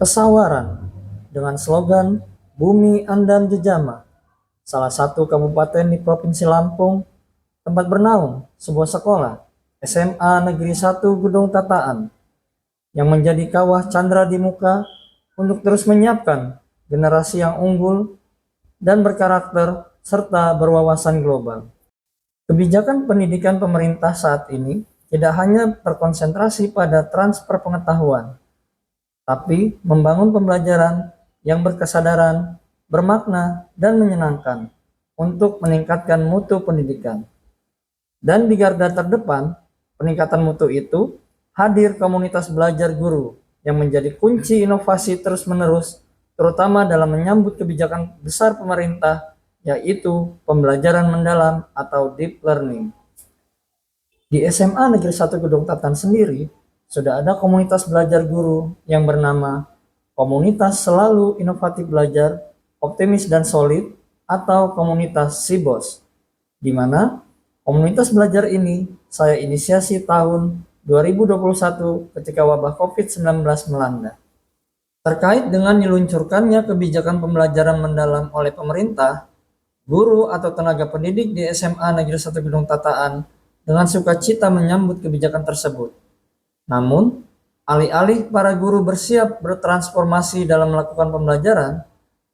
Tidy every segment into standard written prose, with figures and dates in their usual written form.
Pesawaran dengan slogan Bumi Andan Jejama, salah satu kabupaten di Provinsi Lampung, tempat bernaung sebuah sekolah SMA Negeri 1 Gedong Tataan yang menjadi kawah candra di muka untuk terus menyiapkan generasi yang unggul dan berkarakter serta berwawasan global. Kebijakan pendidikan pemerintah saat ini tidak hanya terkonsentrasi pada transfer pengetahuan, tapi membangun pembelajaran yang berkesadaran, bermakna, dan menyenangkan untuk meningkatkan mutu pendidikan. Dan di garda terdepan peningkatan mutu itu, hadir komunitas belajar guru yang menjadi kunci inovasi terus-menerus, terutama dalam menyambut kebijakan besar pemerintah, yaitu pembelajaran mendalam atau deep learning. Di SMA Negeri 1 Gedong Tatan sendiri, sudah ada komunitas belajar guru yang bernama Komunitas Selalu Inovatif Belajar, Optimis dan Solid, atau komunitas SIBOS, di mana komunitas belajar ini saya inisiasi tahun 2021 ketika wabah COVID-19 melanda. Terkait dengan diluncurkannya kebijakan pembelajaran mendalam oleh pemerintah, guru atau tenaga pendidik di SMA Negeri 1 Gedong Tataan dengan sukacita menyambut kebijakan tersebut. Namun, alih-alih para guru bersiap bertransformasi dalam melakukan pembelajaran,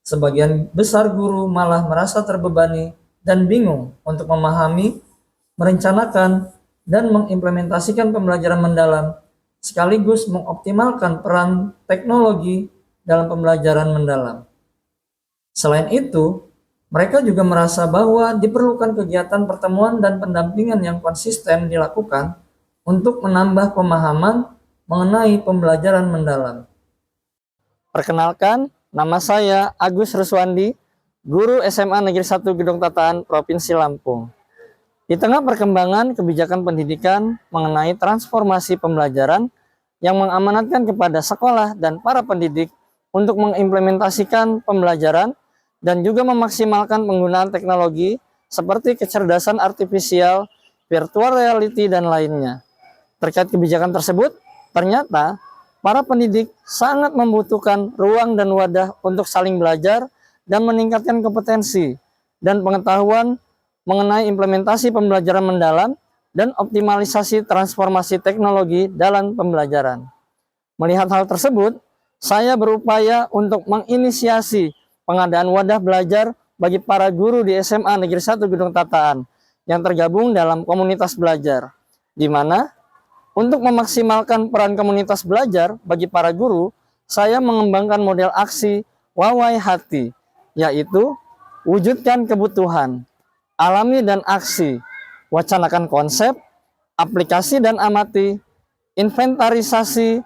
sebagian besar guru malah merasa terbebani dan bingung untuk memahami, merencanakan, dan mengimplementasikan pembelajaran mendalam, sekaligus mengoptimalkan peran teknologi dalam pembelajaran mendalam. Selain itu, mereka juga merasa bahwa diperlukan kegiatan pertemuan dan pendampingan yang konsisten dilakukan untuk menambah pemahaman mengenai pembelajaran mendalam. Perkenalkan, nama saya Agus Ruswandi, guru SMA Negeri 1 Gedong Tataan, Provinsi Lampung. Di tengah perkembangan kebijakan pendidikan mengenai transformasi pembelajaran yang mengamanatkan kepada sekolah dan para pendidik untuk mengimplementasikan pembelajaran dan juga memaksimalkan penggunaan teknologi seperti kecerdasan artifisial, virtual reality, dan lainnya. Terkait kebijakan tersebut, ternyata para pendidik sangat membutuhkan ruang dan wadah untuk saling belajar dan meningkatkan kompetensi dan pengetahuan mengenai implementasi pembelajaran mendalam dan optimalisasi transformasi teknologi dalam pembelajaran. Melihat hal tersebut, saya berupaya untuk menginisiasi pengadaan wadah belajar bagi para guru di SMA Negeri 1 Gedong Tataan yang tergabung dalam komunitas belajar, di mana untuk memaksimalkan peran komunitas belajar bagi para guru, saya mengembangkan model aksi Wawai Hati, yaitu wujudkan kebutuhan, alami dan aksi, wacanakan konsep, aplikasi dan amati, inventarisasi,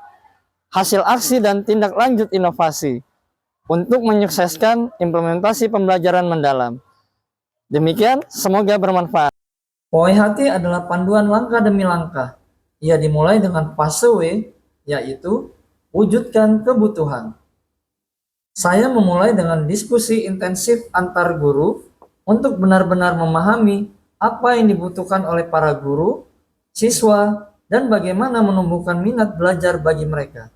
hasil aksi dan tindak lanjut inovasi, untuk menyukseskan implementasi pembelajaran mendalam. Demikian, semoga bermanfaat. Wawai Hati adalah panduan langkah demi langkah. Ia dimulai dengan fase W, yaitu wujudkan kebutuhan. Saya memulai dengan diskusi intensif antar guru untuk benar-benar memahami apa yang dibutuhkan oleh para guru, siswa, dan bagaimana menumbuhkan minat belajar bagi mereka.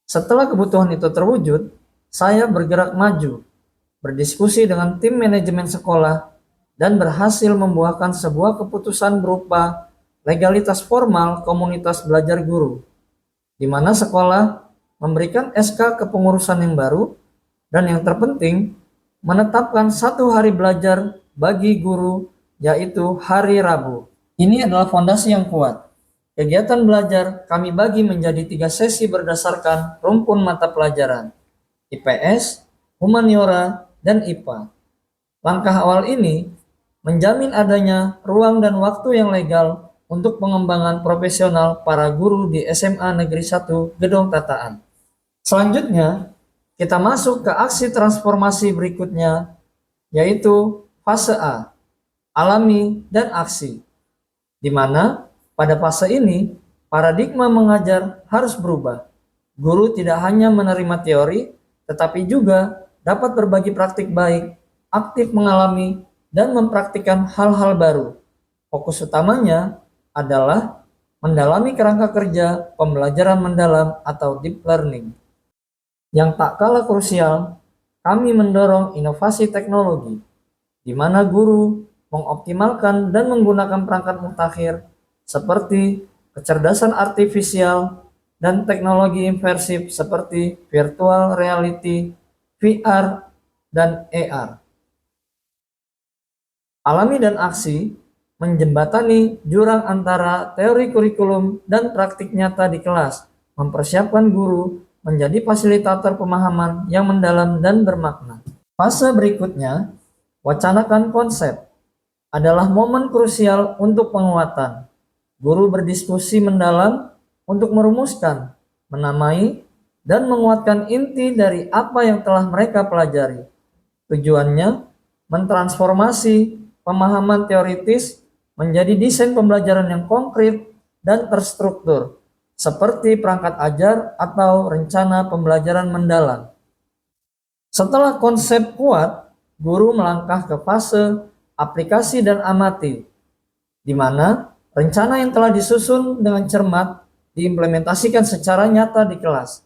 Setelah kebutuhan itu terwujud, saya bergerak maju, berdiskusi dengan tim manajemen sekolah, dan berhasil membuahkan sebuah keputusan berupa legalitas formal komunitas belajar guru, di mana sekolah memberikan SK kepengurusan yang baru, dan yang terpenting, menetapkan satu hari belajar bagi guru, yaitu hari Rabu. Ini adalah fondasi yang kuat. Kegiatan belajar kami bagi menjadi 3 sesi berdasarkan rumpun mata pelajaran, IPS, Humaniora, dan IPA. Langkah awal ini menjamin adanya ruang dan waktu yang legal untuk pengembangan profesional para guru di SMA Negeri 1 Gedong Tataan. Selanjutnya, kita masuk ke aksi transformasi berikutnya, yaitu fase A, alami dan aksi, di mana pada fase ini, paradigma mengajar harus berubah. Guru tidak hanya menerima teori, tetapi juga dapat berbagi praktik baik, aktif mengalami, dan mempraktikkan hal-hal baru. Fokus utamanya adalah mendalami kerangka kerja pembelajaran mendalam atau deep learning. Yang tak kalah krusial, kami mendorong inovasi teknologi, di mana guru mengoptimalkan dan menggunakan perangkat mutakhir seperti kecerdasan artifisial dan teknologi imersif seperti virtual reality, VR, dan AR. Alami dan aksi menjembatani jurang antara teori kurikulum dan praktik nyata di kelas, mempersiapkan guru menjadi fasilitator pemahaman yang mendalam dan bermakna. Fase berikutnya, wacanakan konsep, adalah momen krusial untuk penguatan. Guru berdiskusi mendalam untuk merumuskan, menamai, dan menguatkan inti dari apa yang telah mereka pelajari. Tujuannya mentransformasi pemahaman teoritis menjadi desain pembelajaran yang konkret dan terstruktur, seperti perangkat ajar atau rencana pembelajaran mendalam. Setelah konsep kuat, guru melangkah ke fase aplikasi dan amati, di mana rencana yang telah disusun dengan cermat diimplementasikan secara nyata di kelas.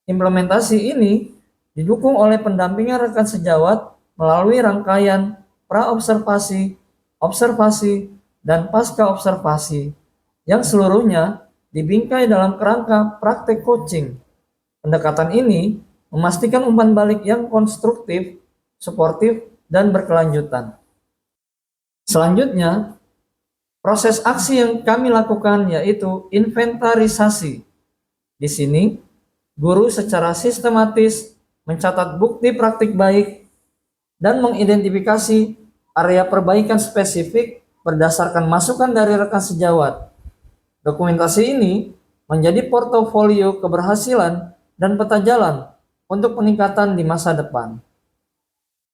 Implementasi ini didukung oleh pendampingan rekan sejawat melalui rangkaian pra-observasi, observasi, dan pasca-observasi yang seluruhnya dibingkai dalam kerangka praktek coaching. Pendekatan ini memastikan umpan balik yang konstruktif, suportif, dan berkelanjutan. Selanjutnya, proses aksi yang kami lakukan yaitu inventarisasi. Di sini, guru secara sistematis mencatat bukti praktik baik dan mengidentifikasi area perbaikan spesifik berdasarkan masukan dari rekan sejawat. Dokumentasi ini menjadi portofolio keberhasilan dan peta jalan untuk peningkatan di masa depan.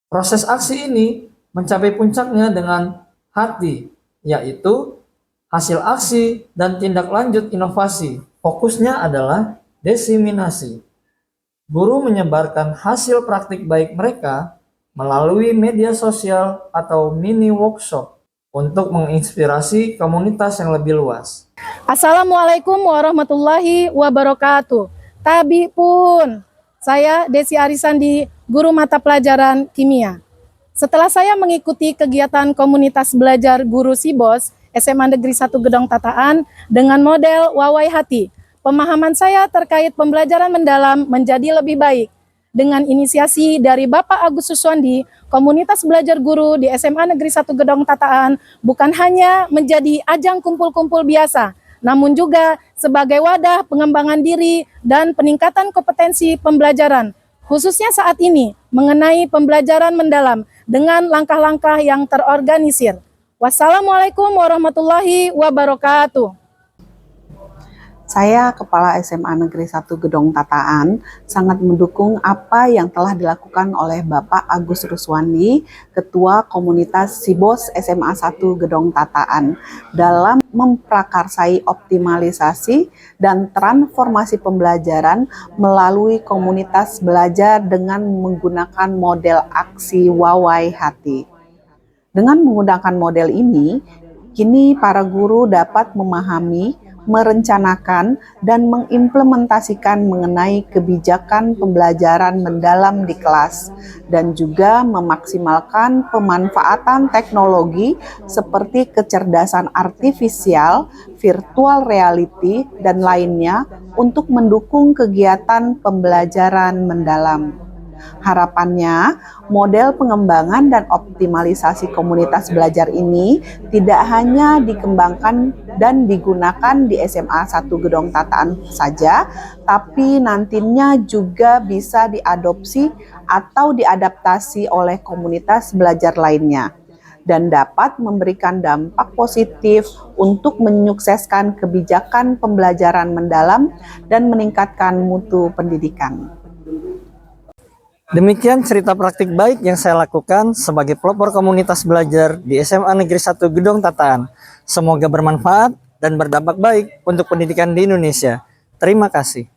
Proses aksi ini mencapai puncaknya dengan hati, yaitu hasil aksi dan tindak lanjut inovasi. Fokusnya adalah diseminasi. Guru menyebarkan hasil praktik baik mereka melalui media sosial atau mini workshop untuk menginspirasi komunitas yang lebih luas. Assalamualaikum warahmatullahi wabarakatuh. Tabi pun, saya Desi Arisandi, guru mata pelajaran kimia. Setelah saya mengikuti kegiatan komunitas belajar guru Sibos SMA Negeri 1 Gedong Tataan dengan model Wawai Hati, pemahaman saya terkait pembelajaran mendalam menjadi lebih baik. Dengan inisiasi dari Bapak Agus Suswandi, komunitas belajar guru di SMA Negeri 1 Gedong Tataan bukan hanya menjadi ajang kumpul-kumpul biasa, namun juga sebagai wadah pengembangan diri dan peningkatan kompetensi pembelajaran, khususnya saat ini mengenai pembelajaran mendalam dengan langkah-langkah yang terorganisir. Wassalamualaikum warahmatullahi wabarakatuh. Saya, Kepala SMA Negeri 1 Gedong Tataan, sangat mendukung apa yang telah dilakukan oleh Bapak Agus Ruswandi, Ketua Komunitas Sibos SMA 1 Gedong Tataan, dalam memprakarsai optimalisasi dan transformasi pembelajaran melalui komunitas belajar dengan menggunakan model aksi Wawai Hati. Dengan menggunakan model ini, kini para guru dapat memahami, merencanakan, dan mengimplementasikan mengenai kebijakan pembelajaran mendalam di kelas, dan juga memaksimalkan pemanfaatan teknologi seperti kecerdasan artifisial, virtual reality, dan lainnya untuk mendukung kegiatan pembelajaran mendalam. Harapannya, model pengembangan dan optimalisasi komunitas belajar ini tidak hanya dikembangkan dan digunakan di SMA 1 Gedong Tataan saja, tapi nantinya juga bisa diadopsi atau diadaptasi oleh komunitas belajar lainnya, dan dapat memberikan dampak positif untuk menyukseskan kebijakan pembelajaran mendalam dan meningkatkan mutu pendidikan. Demikian cerita praktik baik yang saya lakukan sebagai pelopor komunitas belajar di SMA Negeri 1 Gedong Tataan. Semoga bermanfaat dan berdampak baik untuk pendidikan di Indonesia. Terima kasih.